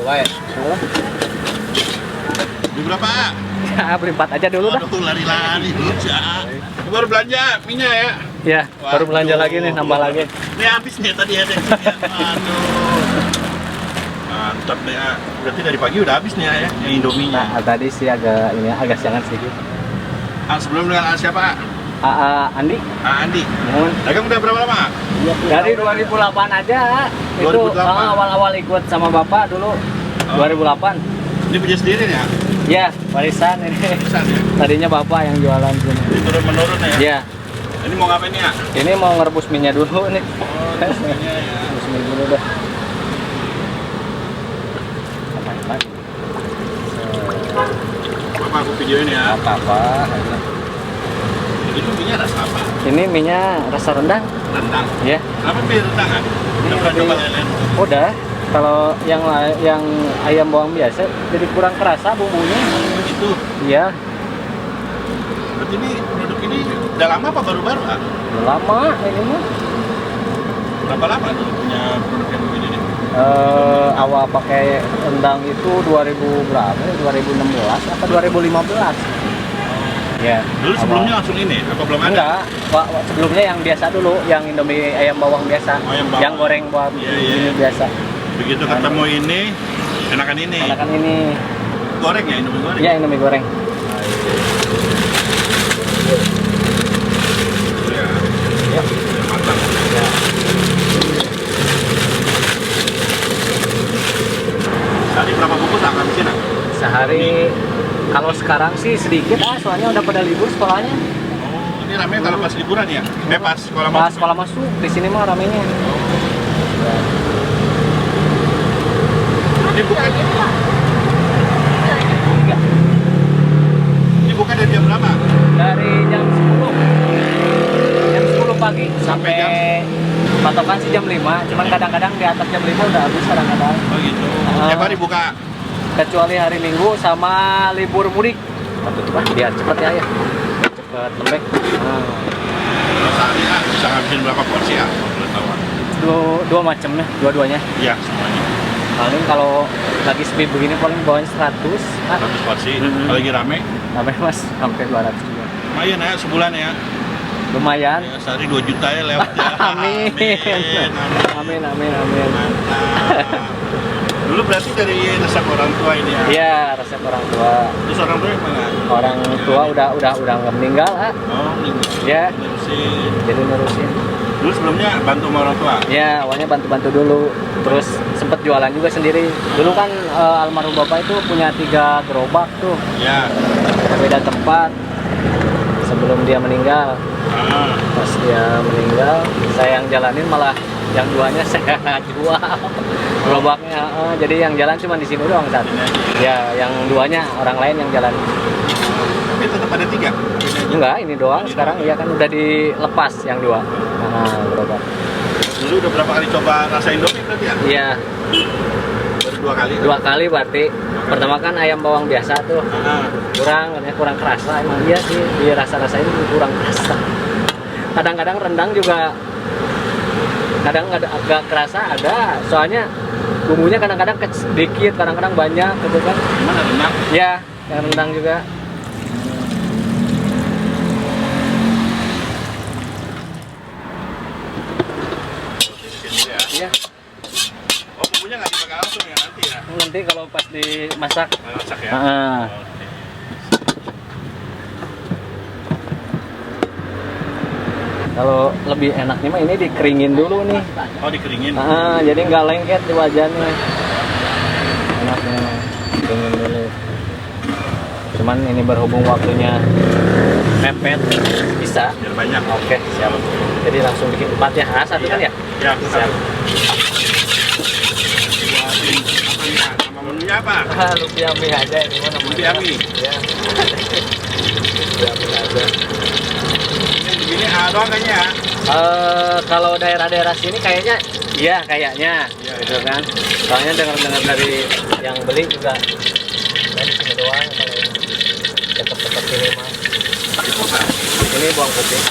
dua ya. Beli berapa? Ya, beli 4 aja dulu dah. Aduh, lari-lari dulu, Cak. Baru belanja minyak ya? Ya, baru belanja lagi nih, nambah lagi. Ini habis nih tadi ada. Aduh. Mantap deh ya. Berarti dari pagi udah habis nih ya, yang Indominya. Nah, tadi sih agak siangan sedikit. Sebelum dengan siapa? Andi. Andi. Mohon. Dagang udah berapa lama? Dari 2008 aja. 2008. Itu awal-awal ikut sama Bapak dulu. 2008. Ini punya sendiri ya? Ya, warisan ini. Warisan ya? Tadinya Bapak yang jualan sini. Ini turun-menurun ya? Ya. Ini mau ngapain ya? Ini mau ngerebus minyak dulu nih. Rebus minyak ya. Rebus minyak dulu dah. Apa aku videoin ya? Apa-apa. Itu minyak rasa apa? Ini minyak rasa rendang. Rendang. Ya. Kenapa pilih rendang kan? Udah pernah coba lain-lain? Udah. Kalau yang ayam bawang biasa jadi kurang kerasa bumbunya. Begitu. Iya. Berarti ini produk ini udah lama apa baru-baru? Lama ini mah. Berapa lama tuh punya produk yang begini nih? Awal pakai rendang itu 2000 berapa? 2016 atau 2015? Ya. Dulu sebelumnya langsung ini? Apa belum ada? Enggak. Sebelumnya yang biasa dulu, yang Indomie ayam bawang biasa. Oh, ayam bawang. Yang goreng bawang ini biasa. Begitu ketemu ini, enakan ini. Enakan ini. Goreng ya, Indomie goreng? Iya, Indomie goreng. Ya. Ya. Mantap. Ya. Sehari berapa bungkus akan sini? Sehari kalau sekarang sih sedikit soalnya udah pada libur sekolahnya. Oh, ini ramai kalau pas liburan ya? Pas sekolah Pas masuk? sekolah masuk, di sini mah ramenya. Ini bukan Ini bukan dari jam berapa? Dari jam 10. Jam 10 pagi sampai patokan sih jam 5. Cuman kadang-kadang di atas jam 5 udah habis kadang-kadang. Oh gitu. Tiap hari buka? Kecuali hari Minggu sama libur mudik. Coba biar cepet ya. Cepet lembek. Kalau sehari bisa ngabisin berapa porsi ya? Boleh tahu? Dua macamnya, dua-duanya. Iya, semuanya. Paling kalau lagi sepi begini paling bawain 100. 100 porsi. Kalau lagi rame? Sampai mas, sampai 200 juga. Lumayan ya, sebulan ya. Lumayan. Ya, sehari 2 juta ya lewat ya. Amin. Amin. Mantap. Dulu berarti dari resep orang tua ini ya? Iya, resep orang tua. Terus orang tua yang mana? Orang tua udah nggak meninggal, Oh, ya. nerusin. Jadi nerusin. Dulu sebelumnya bantu sama orang tua? Ya, awalnya bantu-bantu dulu. Terus sempet jualan juga sendiri. Dulu kan almarhum bapak itu punya 3 gerobak tuh. Ya. Beda tempat. Sebelum dia meninggal. Pas dia meninggal, saya yang jalanin malah yang 2-nya saya jual. Gerobaknya. Jadi yang jalan cuma di sini doang saat. Ya, yang 2-nya orang lain yang jalan. Tapi tetap ada 3? Enggak, ini doang sekarang. Iya kan udah dilepas yang 2. Gerobak. Dulu udah berapa kali coba rasa Indomie berarti ya? Iya. Baru 2 kali? 2 kali berarti. Pertama kan ayam bawang biasa tuh. Katanya kurang kerasa. Emang iya sih, di rasa-rasain kurang kerasa. Kadang-kadang rendang juga kadang agak kerasa ada. Soalnya bumbunya kadang-kadang sedikit, kadang-kadang banyak gitu kan. Gimana rendang? Ya, yang rendang juga. Iya. Oh, bumbunya nggak dipakai langsung ya nanti ya? Nanti kalau pas dimasak. Masak ya? Kalau lebih enaknya mah ini dikeringin dulu nih. Oh, dikeringin? Jadi nggak lengket di wajannya. Enaknya dikeringin dulu. Cuman ini berhubung waktunya mepet, bisa. Biar banyak. Oke, siap. Jadi langsung bikin 4 ya. Satu kan ya? Ya, Siap. Nama menunya apa? Lumpia mie aja ini mah namanya. Lumpia mie? Ya. Lumpia mie aja. Ini doang kayaknya. Kalau daerah-daerah sini kayaknya iya kayaknya gitu kan. Soalnya dengar-dengar dari yang beli juga dari sini doang kalau yang dekat-dekat sini mah. Ini bawang putih.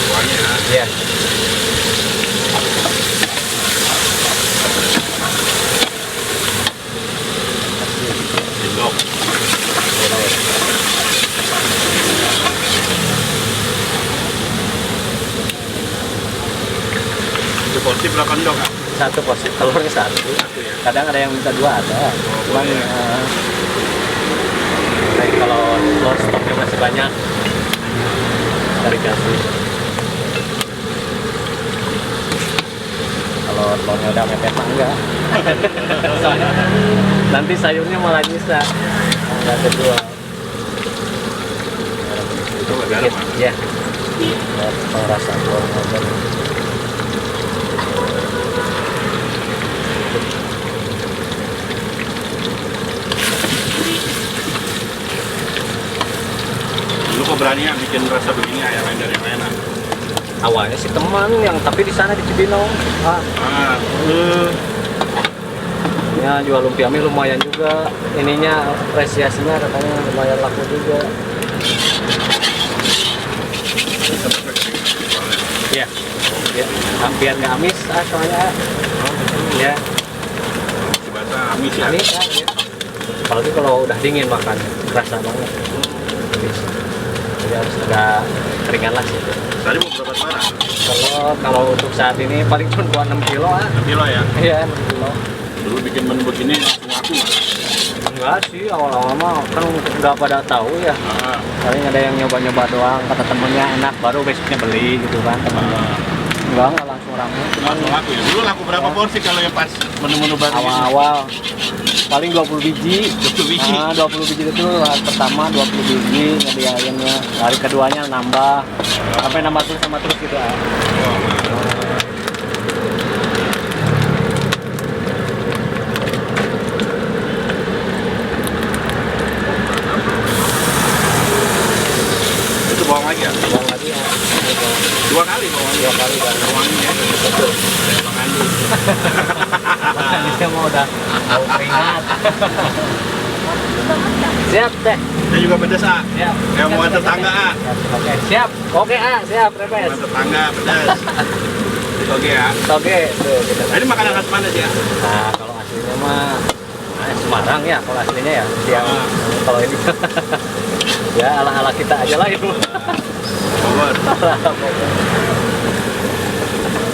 Bawangnya. Iya. porsi berapa endok kak? Satu porsi telurnya satu. Satu ya. Kadang ada yang minta dua ada. Cuman boleh. kalau telur stoknya masih banyak dari kasih. Kalau telurnya udah mepet mah enggak. Soalnya nanti sayurnya malah nyisa. Enggak kejual. Itu nggak garam Kak? Ya. Kalau rasa telur ngobrol. Lu kok berani ya bikin rasa begini ayam lain dari yang lain? Awalnya sih teman yang tapi di sana di Cibinong. Ya jual lumpia mie lumayan juga. Ininya apresiasinya katanya lumayan laku juga. Iya. Ya, biar nggak amis soalnya. Ya, Bahasa amis ya. amis ya. Apalagi kalau udah dingin makan, kerasa banget. Jadi harus agak keringan lah sih. Tadi mau berapa suara? Kalau untuk saat ini paling cuma buat 6 kilo 6 kilo ya. Iya 6 kilo. Dulu bikin menu begini langsung laku nggak? Enggak sih, awal-awal mah kan nggak pada tahu ya. Paling ada yang nyoba-nyoba doang, kata temennya enak, baru besoknya beli gitu kan temennya. Enggak langsung ramai. Langsung laku ya. Dulu laku berapa porsi kalau yang pas menu-menu baru ini? Awal-awal paling 20 biji. 20 biji. Nah, 20 biji itu hari pertama 20 biji ngediainnya. Hari keduanya nambah sampai nambah terus sama terus gitu. Itu bawang lagi ya? Bawang lagi ya. 2 kali bawang. 2 kali kan. Bawangnya betul. Bang Andi. Ini mau udah mau keringat. Siap teh. Dan juga pedas ah. Siap. Yang mau tetangga ah. Oke, siap. Oke, siap, repes. Mau tetangga pedas. Oke ya. Oke, tuh kita. Nah, ini makanan khas mana sih ya? Nah, kalau aslinya mah Semarang ya, kalau aslinya ya. Yang kalau ini ya ala-ala kita aja lah itu. Bogor. Ala-ala Bogor.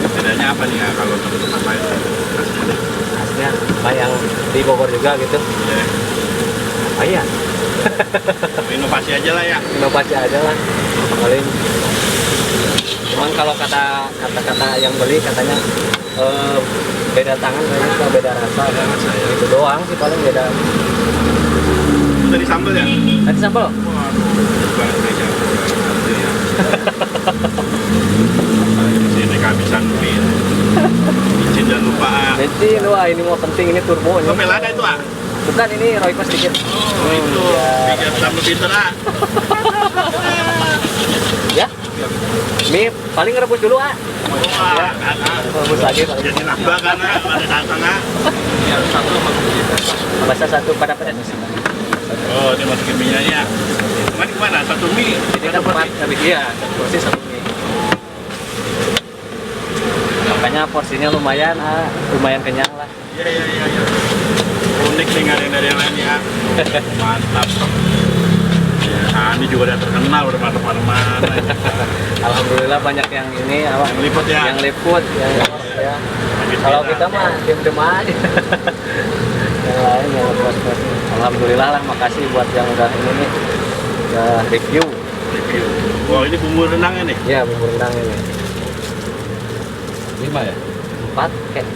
Bedanya apa nih ya kalau tempat lain? Khasnya. Khasnya apa yang di Bogor juga gitu. Ya. Oh iya, Inovasi aja lah ya. inovasi aja lah. Paling cuman kalau kata yang beli katanya beda tangan kayaknya beda rasa kan. Itu doang sih paling beda. Itu tadi sambal ya? Nanti sambal. Waduh, bukan aja. Ya. Di sini kehabisan mie. Izin dan lupa. Bensin, wah ini mau penting ini turbo Itu ini. melada itu ah? Bukan ini Royco sedikit. Oh itu, ya. bikin tambah pinter ah. Ya. Mie paling rebus dulu ah. Wah, Rebus lagi paling. jadi nambah kan ah, pada datang ah. Masa satu pada pedas. Oh, dia masukin mie-nya ya. Kemarin kemana? Satu mie? Ini kan tempat habis iya, satu porsi satu mie. Makanya porsinya lumayan lumayan kenyang lah. Iya. Unik sih nggak ada yang dari yang lain ya. Mantap. Ya, ini juga udah terkenal udah mana-mana. Alhamdulillah banyak yang ini Yang liput ya. Yang liput yang ya. Kalau kita mah diem-diem aja. Yang lain yang post-post. Alhamdulillah lah, makasih buat yang udah ini nih. Udah review. Review. Wow, ini bumbu rendangnya nih. Ya, bumbu rendang ini. 5 ya? 4 kayak.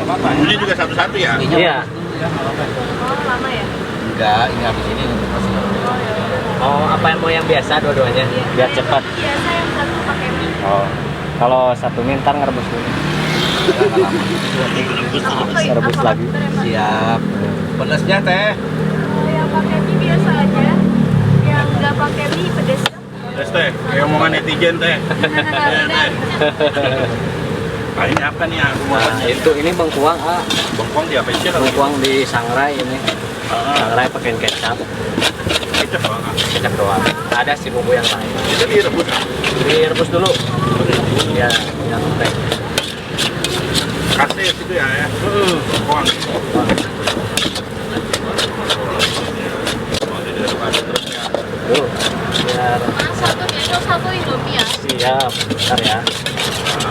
Bumbunya juga satu-satu ya. Iya. Oh, lama ya? Enggak, ini habis ini untuk masih Oh, apa yang mau yang biasa dua-duanya? Iya. Biar Yang cepat. satu biasa, yang satu pakai mie. Oh. Kalau satu mie ntar ngerebus dulu. Rebus Apa lagi. bentar ya, Pak? siap. Pedasnya teh. Oh, yang pakai mie biasa aja. Yang nggak pakai mie pedes. Terus teh, kayak omongan netizen teh. Iya, teh. Nah, ini apa nih aku mau Nah, itu ini bengkuang bengkong di apa sih kalau bengkuang di sangrai ini. Ah, Sangrai pakai kecap, kecap doang. kecap doang. Ada sih bumbu yang lain. Itu direbus ah. Direbus dulu. Ya, yang teh. Kasih itu ya ya. Bengkong. Oh, ini direbus terus ya. Tuh. Biar Satu Indo, satu Indomie ya. siap. Bentar ya. Nah,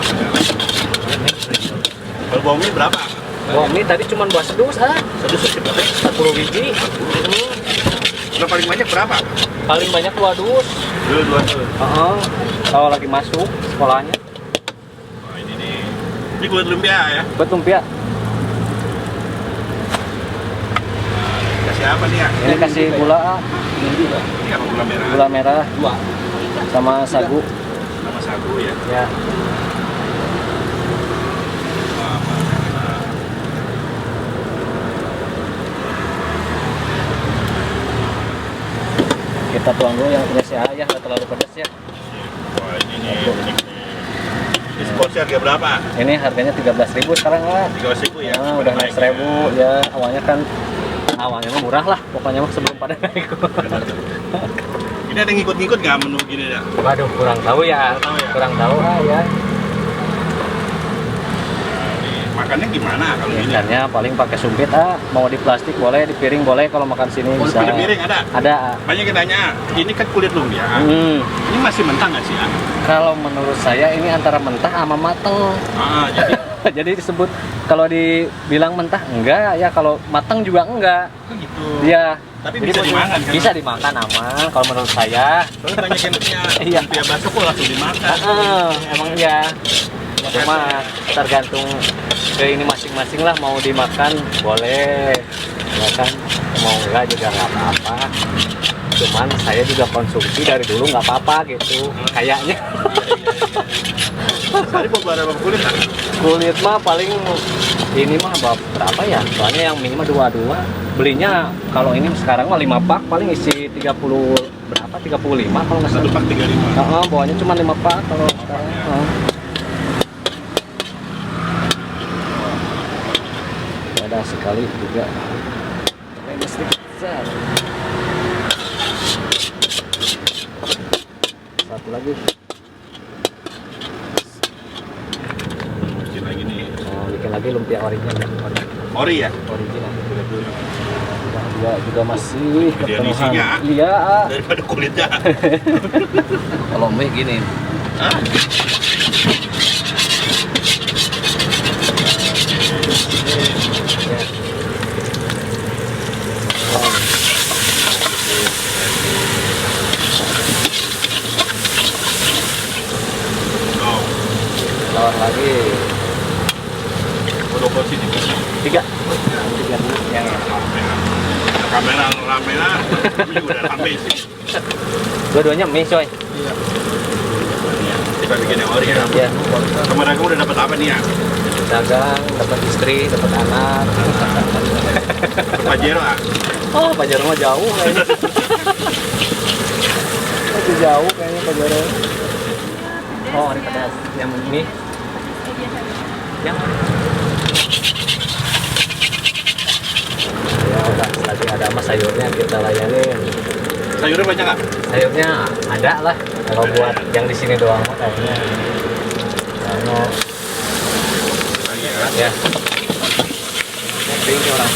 bawang mie berapa? Bawang mie tadi cuma buat sedus, Sedus berapa? 40 biji. Udah paling banyak berapa? Paling banyak 2 dus. Dua tuh. Kalau lagi masuk sekolahnya. Oh, ini nih. Ini kulit lumpia ya. Buat lumpia. Kasih apa nih ya? Ini kasih gula, Ini apa gula merah? gula merah, sama sagu. Sama sagu ya. Ya. Kita tuang dulu yang punya si ayah, nggak terlalu pedas ya. Wah ini nih. Ini seporsi harga berapa? Ini harganya 13.000 sekarang lah. 3.000 ya. Nah, udah naik 1.000 ya. Awalnya mah murah lah, pokoknya mah sebelum pada naik. Ini ada yang ngikut-ngikut nggak menu gini ya? Waduh, kurang tahu ya. Kurang tahu ya? Kurang tahu ya. Makannya gimana kalau ini? Ikannya paling pakai sumpit mau di plastik boleh, di piring boleh, kalau makan sini Oh, bisa. di piring ada? Ada. Banyak yang tanya, ini kan kulit lumpia. Ini masih mentah nggak sih? Kalau menurut saya ini antara mentah sama mateng. Jadi Jadi disebut kalau dibilang mentah enggak ya, kalau mateng juga enggak. gitu. Iya. Tapi Jadi bisa dimakan kan? Bisa dimakan aman kalau menurut saya. Soalnya banyak yang punya Iya. lumpia bakso kok langsung dimakan. Emang iya. Cuma tergantung ke ini masing-masing lah, mau dimakan boleh, ya kan, mau enggak juga nggak apa-apa. Cuman saya juga konsumsi dari dulu nggak apa-apa gitu, kayaknya. Tadi mau berapa kulit kan? Kulit mah paling ini mah berapa ya? Soalnya yang minimal 22. Belinya kalau ini sekarang mah 5 pak paling isi 30 berapa? 35 kalau nggak Satu salah. pak 35. Bawahnya cuma 5 pak kalau sekarang. Ada sekali juga. Ini sedikit besar. Satu lagi. Bikin lagi nih. Bikin lagi lumpia original. Ori ya? Original. Dia juga masih Gedean isinya. Iya. Daripada kulitnya. Kalau mie gini, Hah? Oh, Lawan lagi. udah porsi nih. 3 dulu yang Kamera rame lah. Ini udah rame sih. dua-duanya mie coy. Kita bikin yang ori ya. Ya. Kemarin kamu udah dapat apa nih ya? Dagang, dapat istri, dapat anak. Dapat Pajero ah. Oh, Pajero mah jauh kayaknya. Masih jauh kayaknya Pajero. Oh, ini pedas. Yang ini. Yang ya udah, tadi ada sama sayurnya kita layanin. Sayurnya banyak nggak? Sayurnya ada lah. Kalau buat yang di sini doang mah kayaknya. Kalau Lagi ya. ya. Ini orang.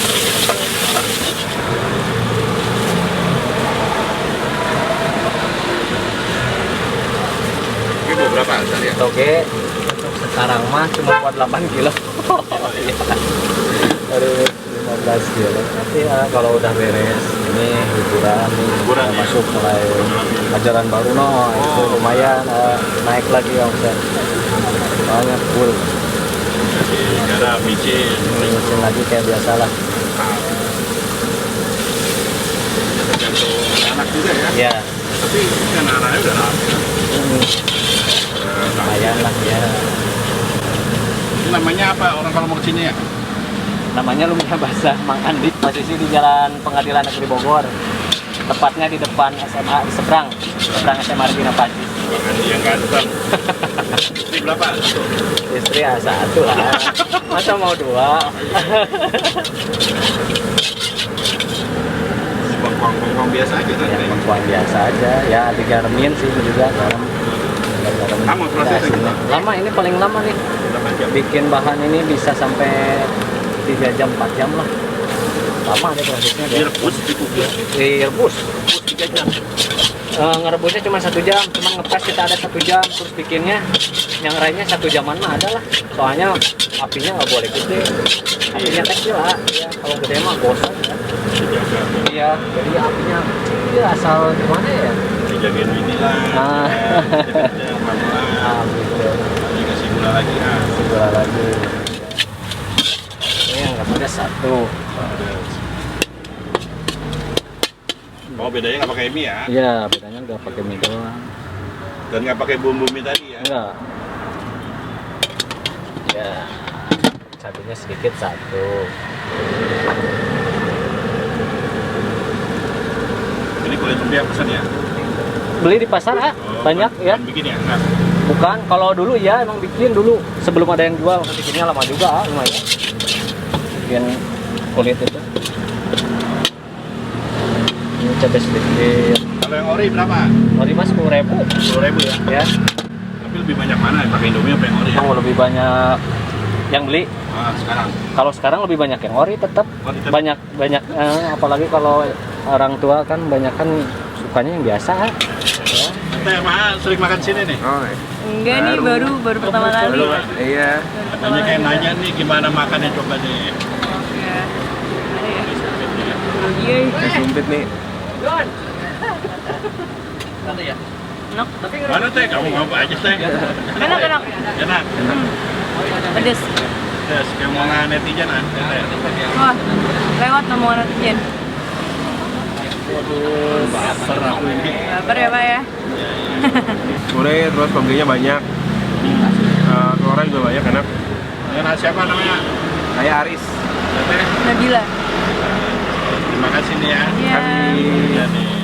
Ini mau berapa tadi ya? Toge untuk sekarang mah cuma buat 8 kilo. Iya. Aduh, 15 kilo. Nanti ya kalau udah beres ini hiburan nih, Hiburan, udah ya? masuk mulai ajaran baru itu lumayan naik lagi omset. Banyak full. Garam, micin. Mesin lagi kayak biasa lah. Tergantung anak juga ya. Ya, Tapi kan anaknya udah lama. lumayan lah ya. Ini namanya apa orang kalau mau kesini ya? Namanya lumpia basah Mang Andi, posisi di Jalan Pengadilan Negeri Bogor. Tepatnya di depan SMA di seberang SMA Regina Pacis. Yang ganteng. Ini berapa? Istri ya satu lah. Masa mau 2? Bengkong biasa aja kan? Ya bengkuan biasa aja. Ya digaremin sih juga garam. Lama prosesnya gitu? Lama, ini paling lama nih. Berapa jam? Bikin bahan ini bisa sampai 3 jam 4 jam lah. Lama deh prosesnya. Direbus, dikukus. Direbus. 3 jam. ngerebusnya cuma 1 jam, cuma ngepres kita ada 1 jam, terus bikinnya yang lainnya 1 jaman mah ada lah. Soalnya apinya nggak boleh gede, apinya kecil lah. Ya, kalau gede mah gosong kan. Dijaga. Iya, jadi apinya kecil asal gimana ya? Dijagain inilah. Ah. Yang pelan-pelan. Ah, gitu. Nanti kasih gula lagi ah. Segera lagi. Ini yang nggak ada 1. Oh bedanya nggak pakai mie ya? Iya, bedanya nggak pakai mie doang. Dan nggak pakai bumbu mie tadi ya? Enggak. Ya, cabenya sedikit 1. Ini kulit lumpia pesan ya? Beli di pasar ah, Oh, banyak ya. Bikin ya? Enggak. Bukan, kalau dulu ya emang bikin dulu sebelum ada yang jual. Bikinnya lama juga ah, lumayan. Bikin kulit itu. Ini cabai sedikit. Kalau yang ori berapa? Ori mas 10.000 10.000 ya? ya. Tapi lebih banyak mana? Pakai Indomie apa yang ori ya? Oh, lebih banyak yang beli. Ah, sekarang. Kalau sekarang lebih banyak yang ori tetap. Ori tetap. Banyak apalagi kalau orang tua kan banyak kan sukanya yang biasa ya. Teh mah sering makan sini nih. Oh, Enggak nih, baru pertama kali. Baru, Pak. iya. Banyak yang nanya nih gimana makannya coba nih. Ya. Iya. Saya sumpit nih. Enak. Mana teh? Kamu mau apa aja teh? Enak, enak. Enak. Pedes. Terus kayak mau netizen ah. Teh. Wah, lewat omongan netizen. Baper aku ini. Sabar ya, Pak ya. Gurih, terus toppingnya banyak. Telurnya juga banyak, enak. Dengan siapa namanya? Saya Aris. Teh. Nabila. Terima kasih nih ya. Iya. Kasih. Iya nih.